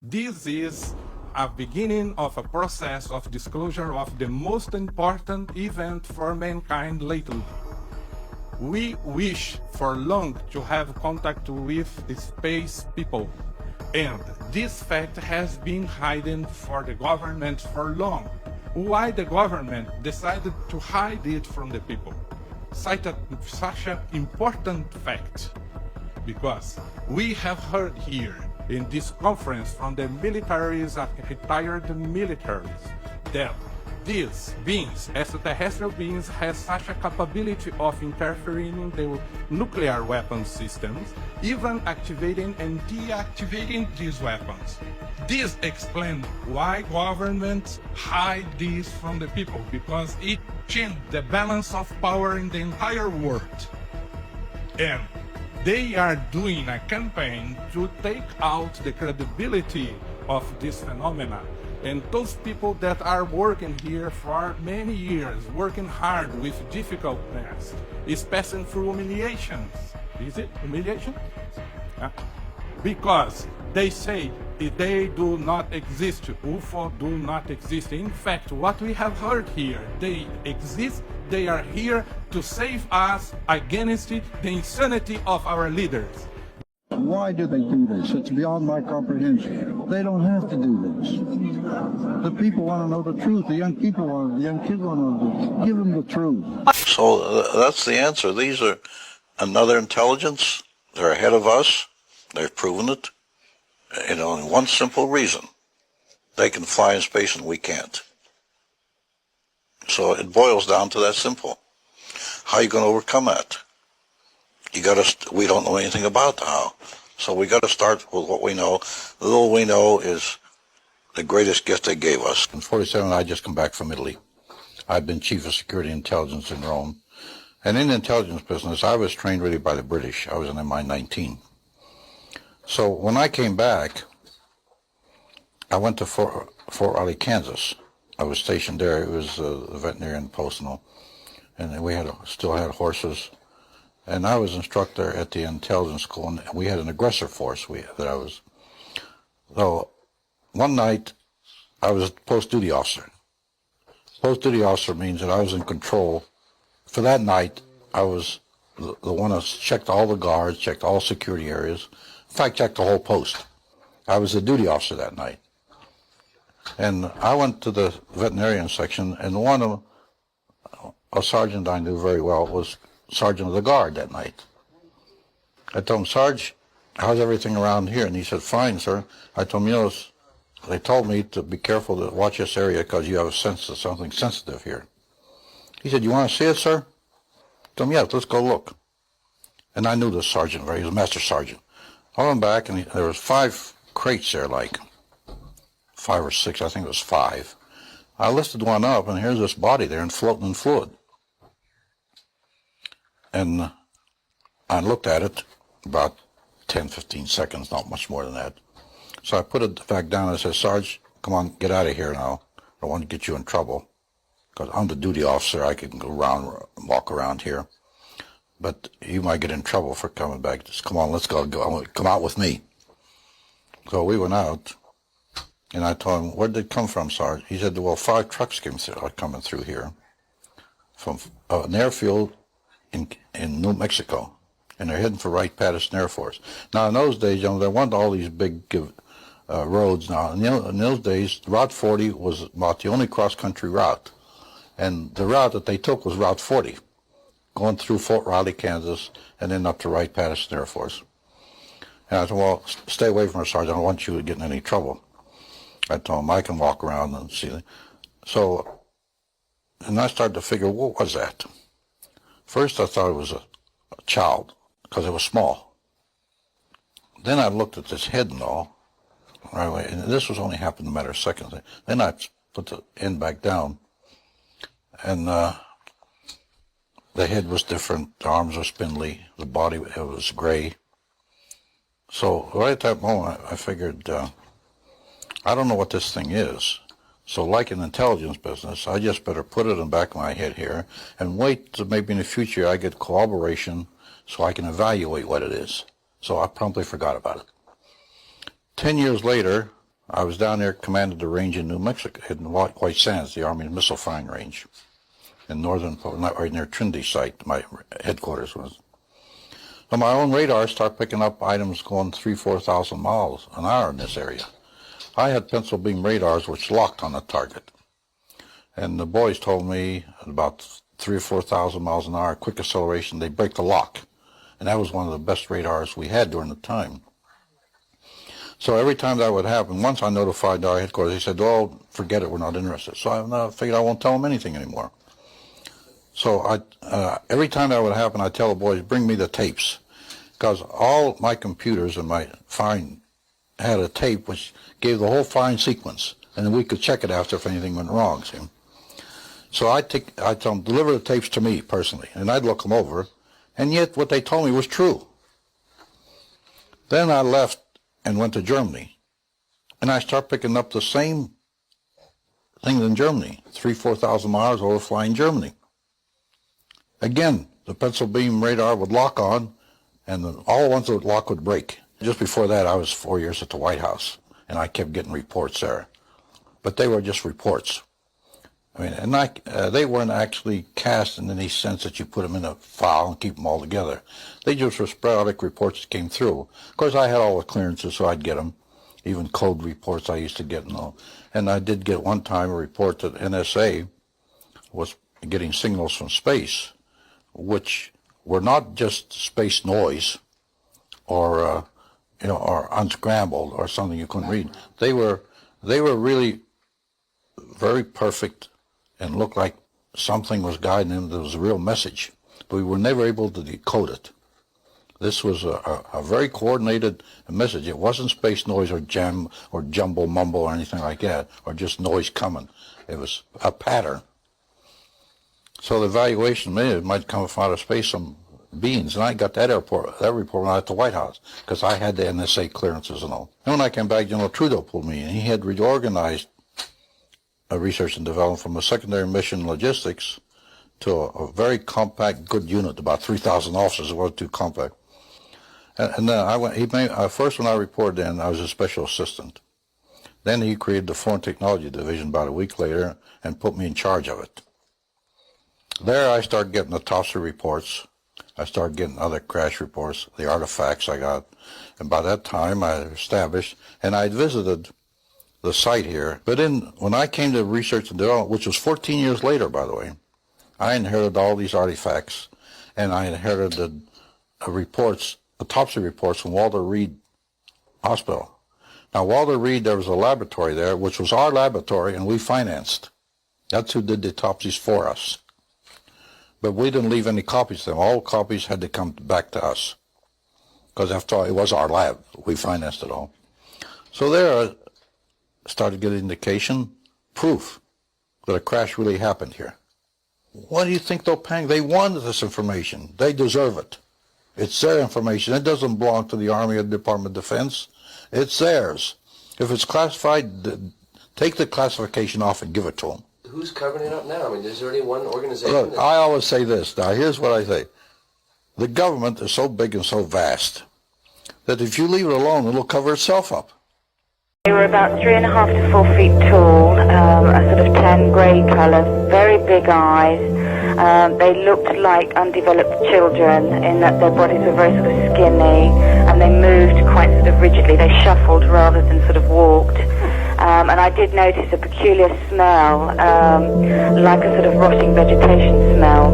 This is a beginning of a process of disclosure of the most important event for mankind lately. We wish for long to have contact with the space people, and this fact has been hidden for the government for long. Why the government decided to hide it from the people? Such an important fact, because we have heard here in this conference from the militaries and retired militaries that these beings, extraterrestrial beings, have such a capability of interfering in the nuclear weapon systems, even activating and deactivating these weapons. This explains why governments hide this from the people, because it changed the balance of power in the entire world. And they are doing a campaign to take out the credibility of this phenomena. And those people that are working here for many years, working hard with difficultness, is passing through humiliations. Is it humiliation? Because they say they do not exist, UFO do not exist. In fact, what we have heard here, they exist, they are here to save us against the insanity of our leaders. Why do they do this? It's beyond my comprehension. They don't have to do this. The people want to know the truth. The young people want, the young kids want to know. Give them the truth. So that's the answer. These are another intelligence. They're ahead of us. They've proven it. In only one simple reason. They can fly in space and we can't. So it boils down to that simple. How are you going to overcome that? We don't know anything about how. So we got to start with what we know. The little we know is the greatest gift they gave us. In 1947, I just come back from Italy. I'd been chief of security intelligence in Rome. And in the intelligence business, I was trained really by the British. I was an MI-19. So when I came back, I went to Fort Riley, Kansas. I was stationed there. It was the veterinarian post, and we still had horses. And I was instructor at the intelligence school, and we had an aggressor force So one night, I was a post-duty officer. Post-duty officer means that I was in control. For that night, I was the one that checked all the guards, checked all security areas. In fact, checked the whole post. I was the duty officer that night. And I went to the veterinarian section, and a sergeant I knew very well was sergeant of the guard that night. I told him, Sarge, how's everything around here? And he said, fine, sir. I told him, they told me to be careful to watch this area because you have a sense of something sensitive here. He said, you want to see it, sir? I told him, yeah, let's go look. And I knew this sergeant he was a master sergeant. I went back, and there was 5 crates there, like 5 or 6, I think it was 5. I lifted one up, and here's this body there and floating in fluid. And I looked at it about 10, 15 seconds, not much more than that. So I put it back down and I said, Sarge, come on, get out of here now. I don't want to get you in trouble. Because I'm the duty officer, I can go around, walk around here. But you might get in trouble for coming back. Just come on, let's go. Come out with me. So we went out, and I told him, where did it come from, Sarge? He said, well, 5 trucks are coming through here from an airfield in New Mexico, and they're heading for Wright-Patterson Air Force. Now, in those days, there weren't all these big roads. Now, in those days, Route 40 was about the only cross-country route, and the route that they took was Route 40, going through Fort Riley, Kansas, and then up to Wright-Patterson Air Force. And I said, well, stay away from her, Sergeant. I don't want you to get in any trouble. I told him I can walk around and see. So, and I started to figure, what was that? First, I thought it was a child, because it was small. Then I looked at this head and all, right away, and this was only happened in a matter of seconds. Then I put the end back down, and the head was different, the arms were spindly, the body it was gray. So right at that moment, I figured, I don't know what this thing is. So like in intelligence business, I just better put it in the back of my head here and wait till maybe in the future I get corroboration so I can evaluate what it is. So I promptly forgot about it. 10 years later, I was down there, commanded the range in New Mexico, in White Sands, the Army missile firing range, in northern, right near Trinity site, my headquarters was. So my own radar started picking up items going 3,000–4,000 miles an hour in this area. I had pencil beam radars which locked on the target. And the boys told me about 3,000 or 4,000 miles an hour, quick acceleration, they break the lock. And that was one of the best radars we had during the time. So every time that would happen, once I notified our headquarters, they said, oh, forget it, we're not interested. So I figured I won't tell them anything anymore. So every time that would happen, I tell the boys, bring me the tapes. Because all my computers and my firing had a tape which gave the whole firing sequence. And then we could check it after if anything went wrong, see? So I'd tell them, deliver the tapes to me personally, and I'd look them over, and yet what they told me was true. Then I left and went to Germany, and I started picking up the same things in Germany, 3,000–4,000 miles over flying Germany. Again, the pencil beam radar would lock on, and all the ones that would lock would break. Just before that, I was 4 years at the White House, and I kept getting reports there. But they were just reports. I mean, and they weren't actually cast in any sense that you put them in a file and keep them all together. They just were sporadic reports that came through. Of course, I had all the clearances, so I'd get them. Even code reports I used to get and all. And I did get one time a report that NSA was getting signals from space, which were not just space noise or or unscrambled or something you couldn't read. They were really very perfect and looked like something was guiding them. There was a real message, but we were never able to decode it. This was a very coordinated message. It wasn't space noise or jumble mumble or anything like that, or just noise coming. It was a pattern. So the evaluation might come from outer space, some beings, and I got that report when I was at the White House, because I had the NSA clearances and all. And when I came back, General Trudeau pulled me in. He had reorganized research and development from a secondary mission logistics to a very compact, good unit, about 3,000 officers. It wasn't too compact. And then I went. First, when I reported in, I was a special assistant. Then he created the Foreign Technology Division about a week later and put me in charge of it. There, I started getting the top reports. I started getting other crash reports, the artifacts I got. And by that time, I established, and I visited the site here. But when I came to research and development, which was 14 years later, by the way, I inherited all these artifacts, and I inherited reports, autopsy reports from Walter Reed Hospital. Now, Walter Reed, there was a laboratory there, which was our laboratory, and we financed. That's who did the autopsies for us. But we didn't leave any copies to them. All copies had to come back to us, because after all, it was our lab. We financed it all. So there I started getting indication, proof that a crash really happened here. What do you think they're paying? They wanted this information. They deserve it. It's their information. It doesn't belong to the Army or the Department of Defense. It's theirs. If it's classified, take the classification off and give it to them. Who's covering it up now? I mean, is there any one organization? Look, I always say this. Now, here's what I say. The government is so big and so vast that if you leave it alone, it'll cover itself up. They were about 3.5 to 4 feet tall, a sort of tan grey colour, very big eyes. They looked like undeveloped children in that their bodies were very sort of skinny, and they moved quite sort of rigidly. They shuffled rather than sort of walked. And I did notice a peculiar smell, like a sort of rotting vegetation smell.